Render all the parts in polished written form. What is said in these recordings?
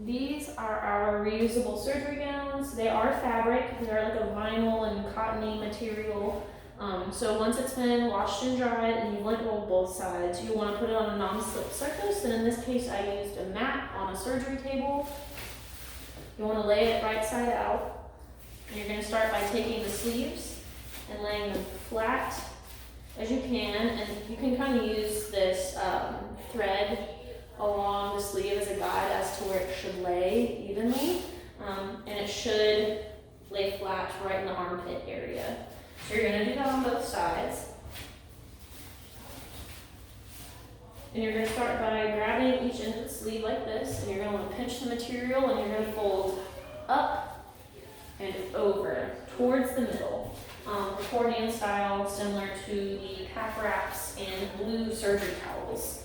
These are our reusable surgery gowns. They are fabric. They're like a vinyl and cottony material. So once it's been washed and dried and you've lint rolled both sides, you want to put it on a non-slip surface. And in this case, I used a mat on a surgery table. You want to lay it right side out. And you're going to start by taking the sleeves and laying them flat as you can. And you can kind of use this thread along the sleeve as a guide as to where it should lay evenly. And it should lay flat right in the armpit area. So you're going to do that on both sides. And you're going to start by grabbing each end of the sleeve like this, and you're going to want to pinch the material, and you're going to fold up and over towards the middle. Accordion style, similar to the pack wraps and blue surgery towels.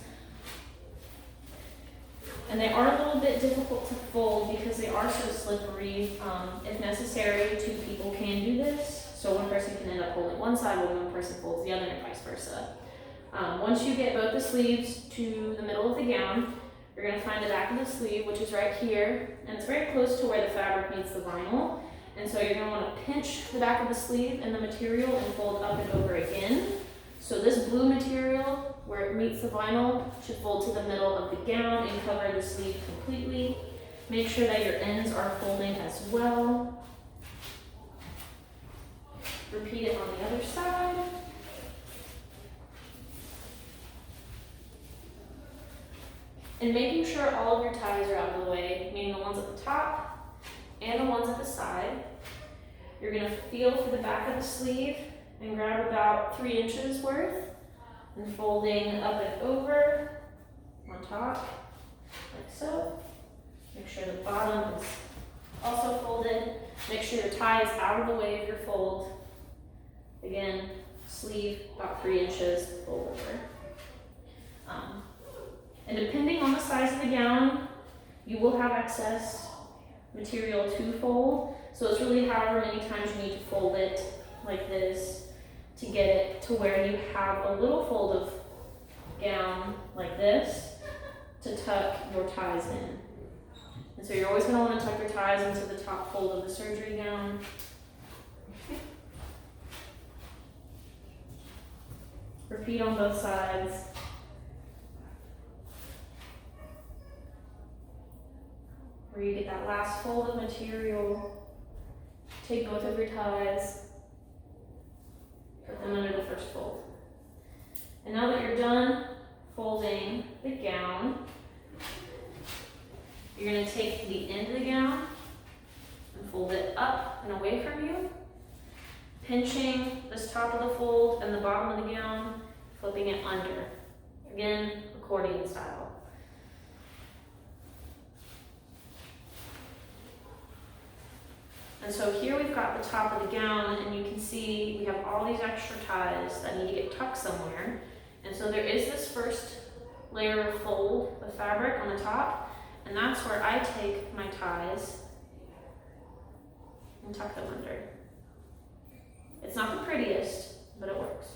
And they are a little bit difficult to fold because they are so slippery. If necessary, two people can do this. So one person can end up holding one side while one person folds the other and vice versa. Once you get both the sleeves to the middle of the gown, you're going to find the back of the sleeve, which is right here, and it's very close to where the fabric meets the vinyl. And so you're going to want to pinch the back of the sleeve and the material and fold up and over again. So this blue material, where it meets the vinyl, should fold to the middle of the gown and cover the sleeve completely. Make sure that your ends are folding as well. Repeat it on the other side. And making sure all of your ties are out of the way, meaning the ones at the top and the ones at the side. You're going to feel for the back of the sleeve and grab about 3 inches worth and folding up and over on top, like so. Make sure the bottom is also folded. Make sure your tie is out of the way of your fold. Again, sleeve about 3 inches, fold over. And depending on the size of the gown, you will have excess material to fold. So it's really however many times you need to fold it like this to get it to where you have a little fold of gown like this to tuck your ties in. And so you're always going to want to tuck your ties into the top fold of the surgery gown. Repeat on both sides. Where you get that last fold of material, take both of your ties, put them under the first fold. And now that you're done folding the gown, you're going to take the end of the gown and fold it up and away from you, pinching this top of the fold and the bottom of the gown, flipping it under. Again, accordion style. And so here we've got the top of the gown, and you can see we have all these extra ties that need to get tucked somewhere. And so there is this first layer of fold of fabric on the top, and that's where I take my ties and tuck them under. It's not the prettiest, but it works.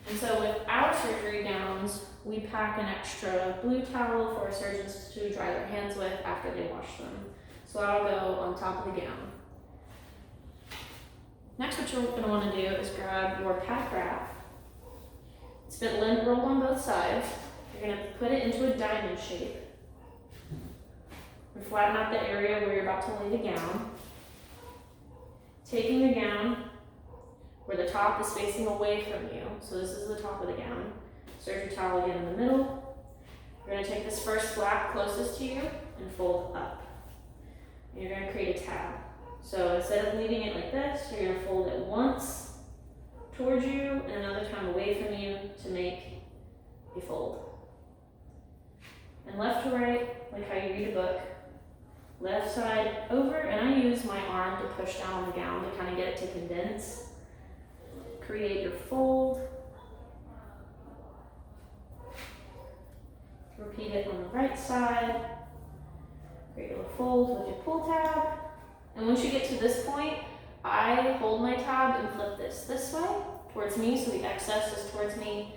And so with our surgery gowns, we pack an extra blue towel for our surgeons to dry their hands with after they wash them. So that'll go on top of the gown. Next, what you're going to want to do is grab your pack wrap. It's been lint rolled on both sides. You're going to put it into a diamond shape and flatten out the area where you're about to lay the gown. Taking the gown where the top is facing away from you, so this is the top of the gown. Surgery towel again in the middle. You're going to take this first flap closest to you and fold up. And you're going to create a tab. So instead of leaving it like this, you're going to fold it once towards you and another time away from you to make a fold. And left to right, like how you read a book, left side over, and I use my arm to push down on the gown to kind of get it to condense. Create your fold. Repeat it on the right side. Create your fold with your pull tab. And once you get to this point, I hold my tab and flip this way towards me, so the excess is towards me.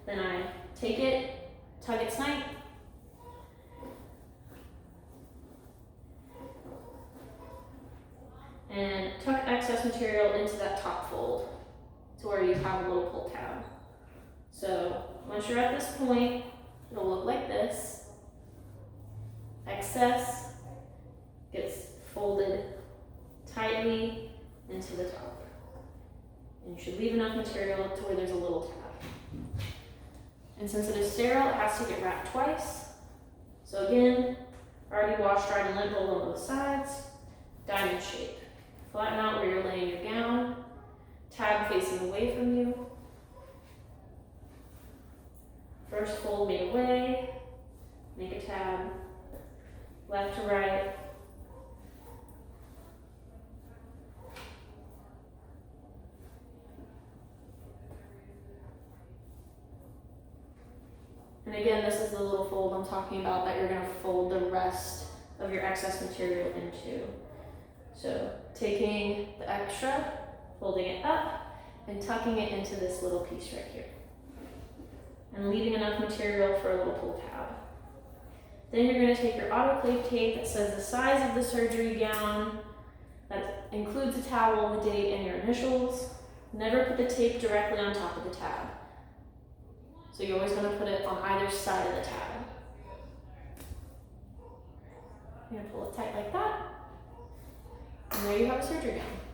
Then I take it, tug it tight, excess material into that top fold to where you have a little pull tab. So once you're at this point, it'll look like this. Excess gets folded tightly into the top. And you should leave enough material to where there's a little tab. And since it is sterile, it has to get wrapped twice. So again, already washed, dried, and lint rolled on both sides. Diamond shape. Flatten out where you're laying your gown. Tab facing away from you. First fold made away. Make a tab. Left to right. And again, this is the little fold I'm talking about that you're going to fold the rest of your excess material into. So taking the extra, folding it up, and tucking it into this little piece right here. And leaving enough material for a little pull tab. Then you're going to take your autoclave tape that says the size of the surgery gown, that includes a towel, the date, and your initials. Never put the tape directly on top of the tab. So you're always going to put it on either side of the tab. You're going to pull it tight like that. And there you have a surgery gown.